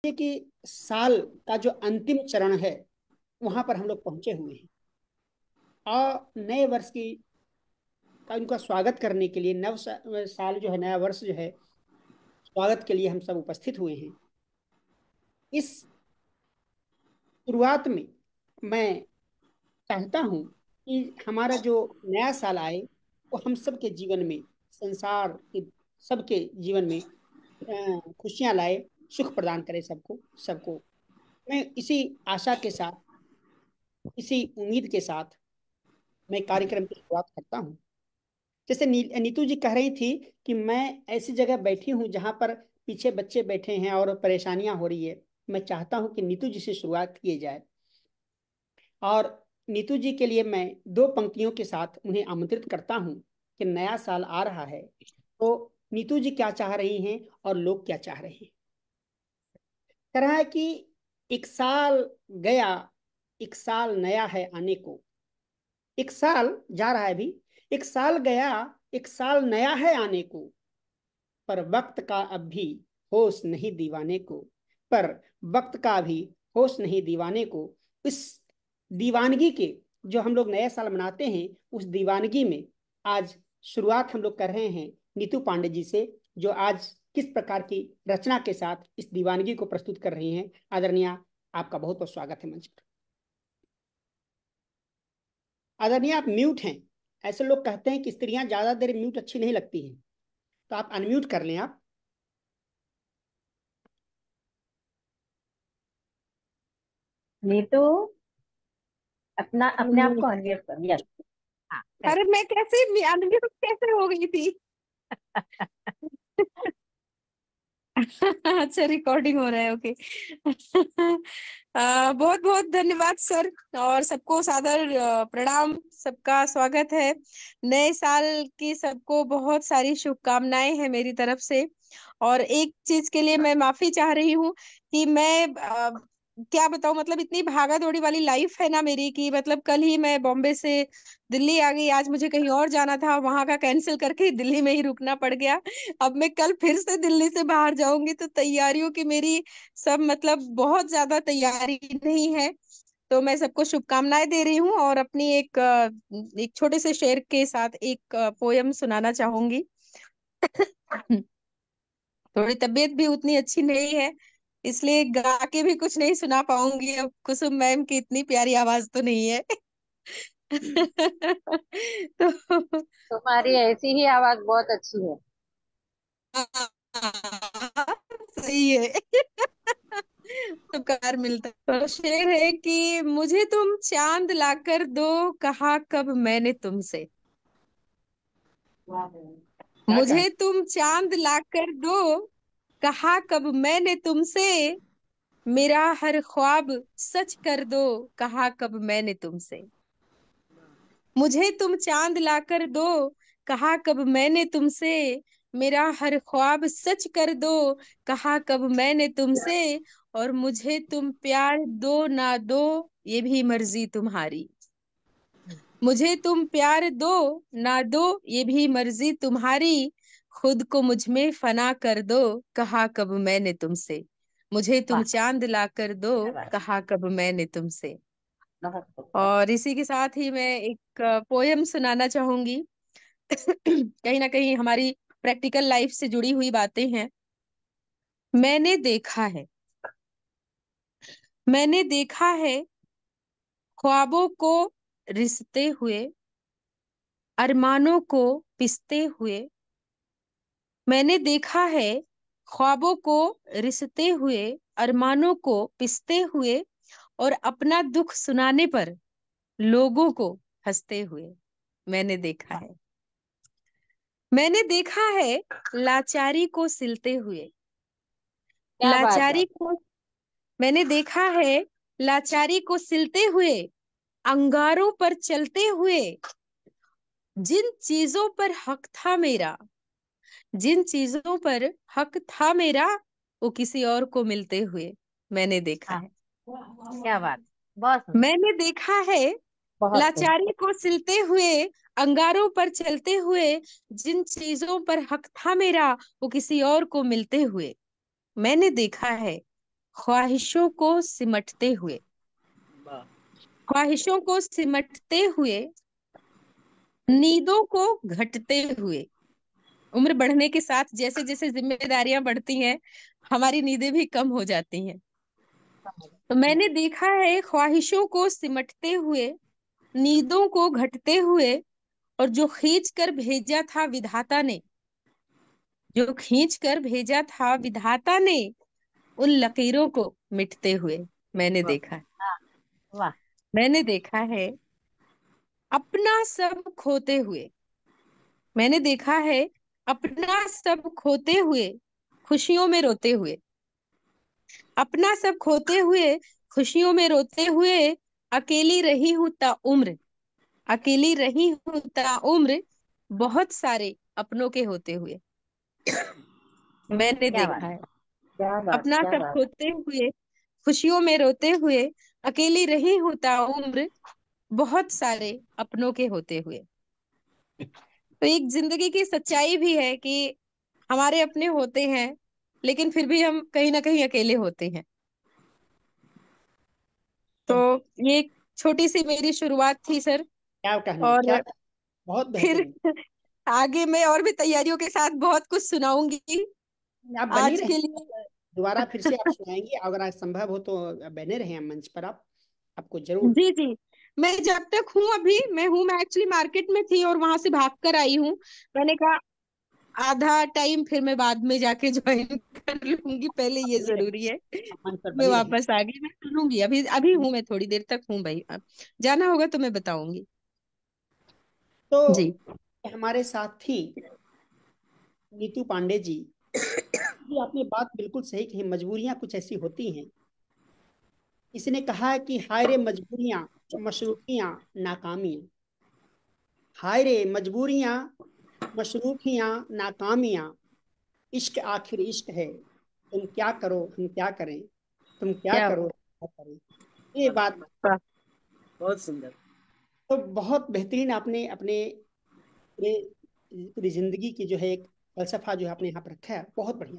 ये कि साल का जो अंतिम चरण है वहां पर हम लोग पहुंचे हुए हैं। और नए वर्ष की का उनका स्वागत करने के लिए साल जो है, नया वर्ष जो है, स्वागत के लिए हम सब उपस्थित हुए हैं। इस शुरुआत में मैं चाहता हूं कि हमारा जो नया साल आए वो हम सबके जीवन में, संसार के सबके जीवन में खुशियां लाए, सुख प्रदान करे सबको सबको। मैं इसी आशा के साथ, इसी उम्मीद के साथ मैं कार्यक्रम की शुरुआत करता हूँ। जैसे नीतू जी कह रही थी कि मैं ऐसी जगह बैठी हूँ जहां पर पीछे बच्चे बैठे हैं और परेशानियां हो रही है। मैं चाहता हूँ कि नीतू जी से शुरुआत की जाए, और नीतू जी के लिए मैं दो पंक्तियों के साथ उन्हें आमंत्रित करता हूँ कि नया साल आ रहा है, तो नीतू जी क्या चाह रही हैं और लोग क्या चाह रहे हैं। कह रहा है कि एक साल गया, एक साल नया है आने को। एक साल जा रहा है अभी, एक साल गया, एक साल नया है आने को। पर वक्त का अब भी होश नहीं दीवाने को। पर वक्त का भी होश नहीं दीवाने को। इस दीवानगी के, जो हम लोग नए साल मनाते हैं, उस दीवानगी में आज शुरुआत हम लोग कर रहे हैं नीतू पांडे जी से, जो आज किस प्रकार की रचना के साथ इस दीवानगी को प्रस्तुत कर रही हैं। आदरणीय, आपका बहुत बहुत स्वागत है मंच पर। आदरणीय, आप म्यूट हैं। ऐसे लोग कहते हैं कि स्त्रियां ज्यादा देर म्यूट अच्छी नहीं लगती हैं, तो आप अनम्यूट कर लें आप। नीतू, अपना अपने आप को अनम्यूट कर। यस। हाँ, अरे मैं कैसे अनम्यूट कैसे हो गई थी? अच्छा, रिकॉर्डिंग हो रहा है, ओके। बहुत बहुत धन्यवाद सर, और सबको सादर प्रणाम, सबका स्वागत है। नए साल की सबको बहुत सारी शुभकामनाएं हैं मेरी तरफ से। और एक चीज के लिए मैं माफी चाह रही हूँ कि मैं क्या बताऊं, मतलब इतनी भागा दौड़ी वाली लाइफ है ना मेरी, कि मतलब कल ही मैं बॉम्बे से दिल्ली आ गई, आज मुझे कहीं और जाना था, वहां का कैंसिल करके दिल्ली में ही रुकना पड़ गया। अब मैं कल फिर से दिल्ली से बाहर जाऊंगी, तो तैयारियों की मेरी सब मतलब बहुत ज्यादा तैयारी नहीं है। तो मैं सबको शुभकामनाएं दे रही हूँ, और अपनी एक छोटे से शेर के साथ एक पोयम सुनाना चाहूंगी। थोड़ी तबीयत भी उतनी अच्छी नहीं है, इसलिए गा के भी कुछ नहीं सुना पाऊंगी। अब कुसुम मैम की इतनी प्यारी आवाज तो नहीं है। तो तुम्हारी ऐसी ही आवाज बहुत अच्छी है। सही है। उपकार मिलता है। तो शेर है कि मुझे तुम चांद लाकर दो, कहा कब मैंने तुमसे। क्या कहा? मुझे तुम चांद लाकर दो, कहा कब मैंने तुमसे। मेरा हर ख्वाब सच कर दो, कहा कब मैंने तुमसे। मुझे तुम चांद लाकर दो, कहा कब मैंने तुमसे। मेरा हर ख्वाब सच कर दो, कहा कब मैंने तुमसे। और मुझे तुम प्यार दो ना दो, ये भी मर्जी तुम्हारी। मुझे तुम प्यार दो ना दो, ये भी मर्जी तुम्हारी। खुद को मुझ में फना कर दो, कहा कब मैंने तुमसे। मुझे तुम वाह, चांद ला कर दो, क्या बात कहा कब मैंने तुमसे। है, बहुत खूब। और इसी के साथ ही मैं एक पोयम सुनाना चाहूंगी। कहीं ना कहीं हमारी प्रैक्टिकल लाइफ से जुड़ी हुई बातें हैं। मैंने देखा है, मैंने देखा है, ख्वाबों को रिसते हुए, अरमानों को पिसते हुए। मैंने देखा है, ख्वाबों को रिसते हुए, अरमानों को पिसते हुए, और अपना दुख सुनाने पर लोगों को हंसते हुए। मैंने देखा है, मैंने देखा है, लाचारी को सिलते हुए, क्या बात है। लाचारी को मैंने देखा है, लाचारी को सिलते हुए, अंगारों पर चलते हुए। जिन चीजों पर हक था मेरा, जिन चीजों पर हक था मेरा, वो किसी और को मिलते हुए मैंने देखा हाँ, है। क्या बात, बहुत सुंदर। मैंने देखा है, बहुत खूब। लाचारी को सिलते हुए, अंगारों पर चलते हुए। जिन चीजों पर हक था मेरा, वो किसी और को मिलते हुए मैंने देखा है। ख्वाहिशों को सिमटते हुए, वाह, ख्वाहिशों को सिमटते हुए, नींदों को घटते हुए। उम्र बढ़ने के साथ जैसे जैसे जिम्मेदारियां बढ़ती हैं, हमारी नींदें भी कम हो जाती हैं। तो मैंने देखा है ख्वाहिशों को सिमटते हुए, नींदों को घटते हुए, और जो खींच कर भेजा था विधाता ने, जो खींच कर भेजा था विधाता ने, उन लकीरों को मिटते हुए मैंने वाह, देखा है। वाह, मैंने देखा है अपना सब खोते हुए, मैंने देखा है अपना सब खोते हुए, खुशियों में रोते हुए, अपना सब खोते हुए, खुशियों में रोते हुए, अकेली रही हूं ता उम्र, अकेली रही हूं ता उम्र, बहुत सारे अपनों के होते हुए मैंने क्या बात, देखा है। क्या बात, अपना क्या सब बात। खोते हुए, खुशियों में रोते हुए, अकेली रही हूं ता उम्र, बहुत सारे अपनों के होते हुए। तो एक जिंदगी की सच्चाई भी है कि हमारे अपने होते हैं, लेकिन फिर भी हम कहीं ना कहीं अकेले होते हैं। तो तो ये एक छोटी सी मेरी शुरुआत थी सर। क्या कहने, क्या और बहुत फिर बेहतरीन। आगे मैं और भी तैयारियों के साथ बहुत कुछ सुनाऊंगी। आप बनी आज रहे, के लिए दोबारा फिर से आप सुनाएंगे, अगर आज संभव हो तो बने रहे मंच पर आप, आपको जरूर। जी जी, मैं जब तक हूँ अभी मैं एक्चुअली मार्केट में थी और वहां से भाग कर आई हूँ। मैंने कहा आधा टाइम फिर मैं बाद में जाके ज्वाइन कर लूंगी, पहले आप ये बनी रहे, जरूरी है। आप मंच पर मैं बनी रहे। वापस आ गई, मैं सुनूंगी, अभी अभी हूँ, मैं थोड़ी देर तक हूँ भाई, अब जाना होगा तो मैं बताऊंगी। जी तो हमारे साथ थी नीतू पांडे जी। ये आपने बात बिल्कुल सही कही, मजबूरियां कुछ ऐसी होती हैं। इसने कहा है कि हाय रे मजबूरियां, मशरूफियां, नाकामियां। हाय रे मजबूरियां, मशरूफियां, नाकामियां। इश्क आखिर इश्क है, तुम क्या करो हम क्या करें, तुम क्या क्या करो क्या करें। ये बात बात। बहुत सुंदर। तो बहुत बेहतरीन आपने अपने पूरे पूरी जिंदगी की जो है एक फलसफा जो है आपने यहाँ पर रखा है, बहुत बढ़िया।